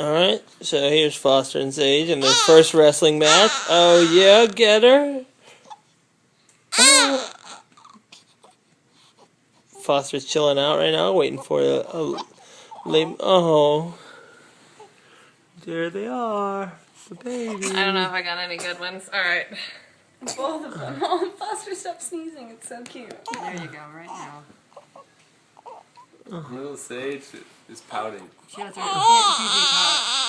Alright, so here's Foster and Sage in their first wrestling match. Oh yeah, get her. Foster's chilling out right now, waiting for a late. Oh, there they are, the baby. I don't know if I got any good ones. Alright. Both of them. Oh, Foster, stop sneezing. It's so cute. There you go, right now. Little Sage is pouting. She has her, it's usually hot.